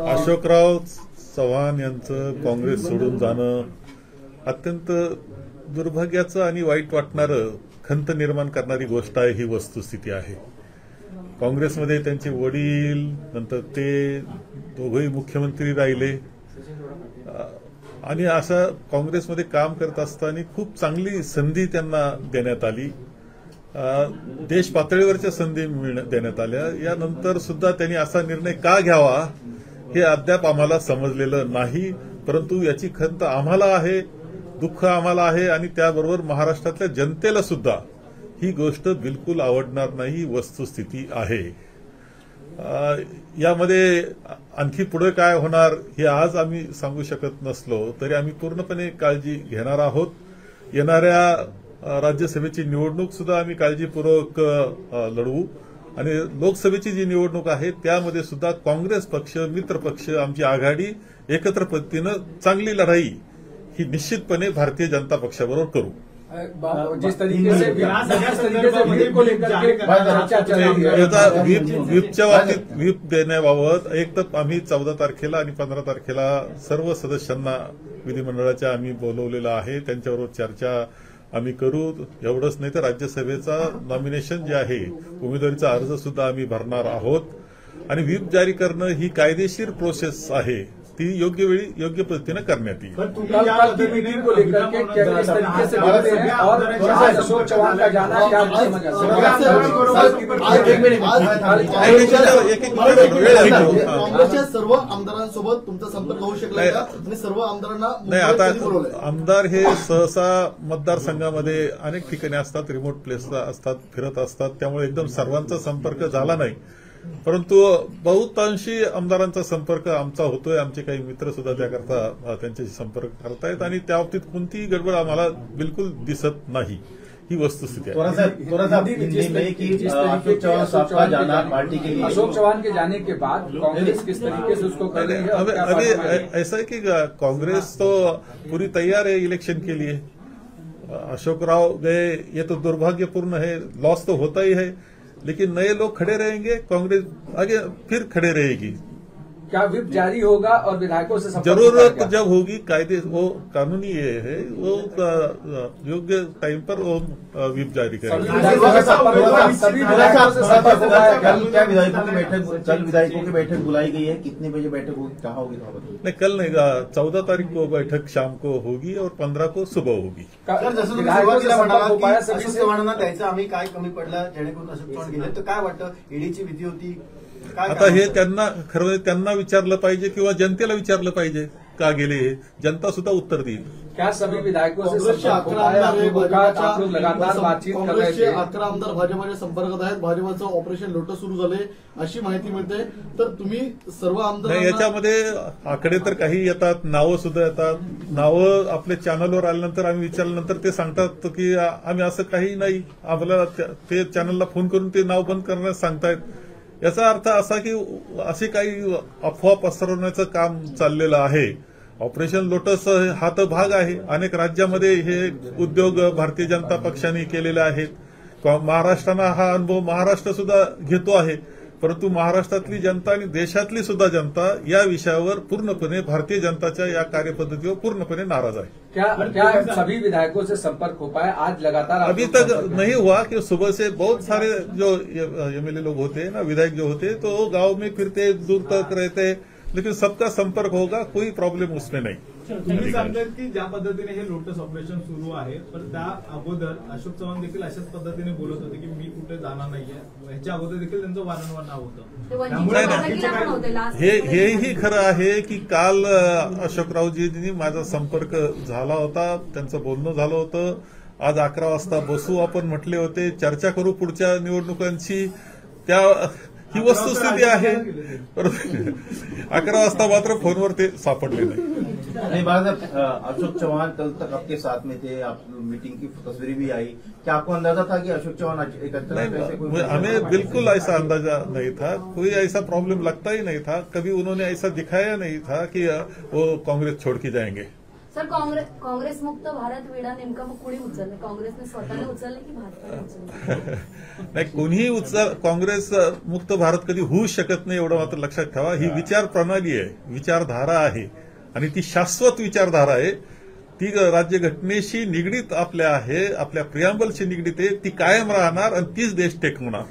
अशोकराव चव्हाण यांचं काँग्रेस सोडून जाणं अत्यंत दुर्भाग्याचं आणि वाईट वाटणारं, खंत निर्माण करणारी गोष्ट आहे. ही वस्तुस्थिती आहे. काँग्रेसमध्ये त्यांचे वडील, नंतर ते दोघंही मुख्यमंत्री राहिले आणि अशा काँग्रेसमध्ये काम करत असताना खूप चांगली संधी त्यांना देण्यात आली. देश पातळीवरच्या संधी देण्यात आल्या. यानंतर सुद्धा त्यांनी असा निर्णय का घ्यावा हे अद्याप आम्हाला समजलेलं नाही. परंतु याची खंत आम्हाला आहे, दुःख आम्हाला आहे आणि त्याबरोबर महाराष्ट्रातल्या जनतेला सुद्धा ही गोष्ट बिलकुल आवडणार नाही. ही वस्तुस्थिती आहे. यामध्ये आणखी पुढे काय होणार हे आज आम्ही सांगू शकत नसलो तरी आम्ही पूर्णपणे काळजी घेणार आहोत. येणाऱ्या राज्यसभेची निवडणूक सुद्धा आम्ही काळजीपूर्वक लढवू आणि लोकसभेची जी निवडणूक आहे त्यामध्ये सुद्धा काँग्रेस पक्ष, मित्र पक्ष, आमची आघाडी एकत्र पद्धतीनं चांगली लढाई ही निश्चितपणे भारतीय जनता पक्षाबरोबर करू. जिस तरीके से व्हीप को लेकर व्हीपच्या बाबतीत व्हीप देण्याबाबत एक तर आम्ही 14 तारखेला आणि 15 तारखेला सर्व सदस्यांना विधिमंडळाच्या आम्ही बोलवलेलं आहे. त्यांच्याबरोबर चर्चा आम्ही करू. एवढंच नाही तर राज्यसभेचा नॉमिनेशन जे आहे, उमेदवारीचा अर्ज सुद्धा आम्ही भरणार आहोत आणि व्हीप जारी करणं ही कायदेशीर प्रोसेस आहे. ती योग्य वेळी योग्य पद्धतीनं करण्यात येईल. काँग्रेसच्या सर्व आमदारांसोबत तुमचा संपर्क होऊ शकला आणि सर्व आमदारांना नाही. आता आमदार हे सहसा मतदारसंघामध्ये अनेक ठिकाणी असतात, रिमोट प्लेसला असतात, फिरत असतात. त्यामुळे एकदम सर्वांचा संपर्क झाला नाही. परंतु बहुतांशी आमदारांचा संपर्क आमचा होतोय. आमचे काही मित्र सुद्धा त्याकरता त्यांच्याशी संपर्क करतायत आणि त्या बाबतीत कोणतीही गडबड आम्हाला बिलकुल दिसत नाही. ही वस्तुस्थिती आहे. अशोक चव्हाण के जाने के बाद कांग्रेस किस तरीके से उसको कर रही है? अभी ऐसा है कि कांग्रेस तो पूरी तैयार है इलेक्शन के लिए. अशोकराव गए ये तो दुर्भाग्यपूर्ण है, लॉस तो होता ही है, लेकिन नए लोग खड़े रहेंगे, कांग्रेस आगे फिर खड़े रहेगी. क्या व्हिप जारी होगा और विधायकों से जरूरत जब होगी, कायदे वो कानूनी ये है, वो योग्य टाइम पर वो व्हिप जारी करेंगे. कल विधायकों की बैठक बुलाई गई है. कितने बजे बैठक होगी, कहाँ होगी? नहीं, कल नहीं, 14 तारीख को बैठक शाम को होगी और 15 को सुबह होगी. अशोक चव्हाणांना द्यायचं आम्ही काय कमी पडलं जेणेकरून अशोक चव्हाण गेले, तर काय वाटतं? ईडीची भीती होती. आता हे त्यांना खरं त्यांना विचारलं पाहिजे किंवा जनतेला विचारलं पाहिजे का गेले. जनता सुद्धा उत्तर देईल. क्या सभी विधायकों से लगातार बातचीत कर रहे थे? 11 आमदार भाजपच्या संपर्कात आहेत. भाजपचं ऑपरेशन लोटस सुरू झाले अशी माहिती मिळते. तर तुम्ही सर्व आमदार याच्यामध्ये आकडे तर काही येतात, नावं सुद्धा येतात. नावं आपल्या चॅनलवर आल्यानंतर आम्ही विचारल्यानंतर ते सांगतात की आम्ही असं काही नाही, आम्हाला ते चॅनलला फोन करून ते नाव बंद करण्यास सांगतायत. याचा अर्थ असा की असे काही अफवा पसरवण्याचं काम चाललेलं आहे. ऑपरेशन लोटस हा तर भाग आहे. अनेक राज्यामध्ये हे उद्योग भारतीय जनता पक्षाने केलेले आहेत. महाराष्ट्रानं हा अनुभव महाराष्ट्र सुद्धा घेतो आहे. परंतु महाराष्ट्रातली जनता आणि देशातली सुद्धा जनता या विषयावर पूर्णपणे भारतीय जनताच्या या कार्यपद्धतीवर पूर्णपणे नाराज आहे. क्या सभी विधायकों से संपर्क हो पाया? आज लगातार अभी तक नहीं हुआ कि सुबह से बहुत सारे जो एमएलए लोग होते हैं ना, विधायक जो होते तो गांव में फिरते, दूर तक रहते, लेकिन सबका संपर्क होगा, कोई प्रॉब्लेम उसमें नहीं. तुम्ही सांगताय की ज्या पद्धतीने हे लोटस ऑपरेशन सुरू आहे, पण त्या अगोदर अशोक चव्हाण देखील अशाच पद्धतीने बोलत होते की मी कुठे जाणार नाहीये. ह्याच्या अगोदर देखील त्यांचं वारंवार नाव होतं. हेही खरं आहे की काल अशोकरावजींनी माझा संपर्क झाला होता, त्यांचं बोलणं झालं होतं. आज 11 वाजता बसू आपण म्हटले होते, चर्चा करू पुढच्या निवडणुकांची. त्या ही वस्तुस्थिती आहे. 11 वाजता मात्र फोनवर ते सापडले नहीं. अशोक चव्हाण कल तक आपके साथ में थे, आप मीटिंग की तस्वीरें भी आई. क्या आपको अंदाजा था कि अशोक चव्हाण हमें बिल्कुल ऐसा अंदाजा नहीं था. कोई ऐसा प्रॉब्लम लगता ही नहीं था. कभी उन्होंने ऐसा दिखाया नहीं था कि वो कांग्रेस छोड़ के जाएंगे. सर काँग्रेस मुक्त भारत विडा नेमका मग कुणी उचललं? काँग्रेसने स्वतःने उचललं की भाजपाने उचललं? नाही, कोणीही काँग्रेस मुक्त भारत कधी होऊ शकत नाही, एवढं मात्र लक्षात ठेवा. ही विचार प्रणाली आहे, विचारधारा आहे आणि ती शाश्वत विचारधारा आहे. ती राज्यघटनेशी निगडीत आपल्या प्रियांबलशी निगडीत आहे. ती कायम राहणार आणि तीच देश टेकवणार.